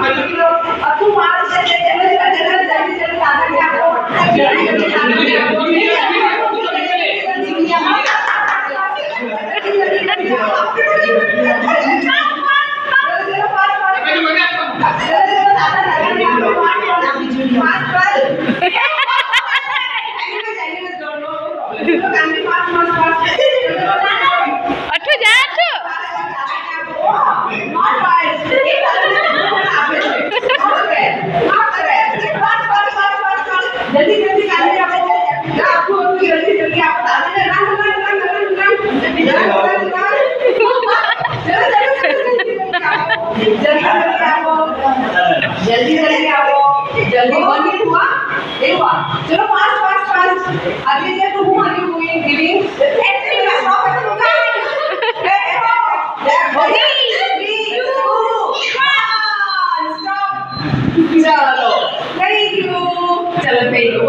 तू मार से जल्दी दादा के आपको जल्दी जल्दी काले आपको जल्दी जल्दी आप दादा ने रंग जल्दी जल्दी आओ जल्दी 1 मिनट हुआ एक हुआ चलो फास्ट फास्ट फास्ट अभी से टू हुआ नहीं हुई गिविंग एक्चुअली स्टॉप ऐसे होगा चलो थैंक यू चलो थैंक यू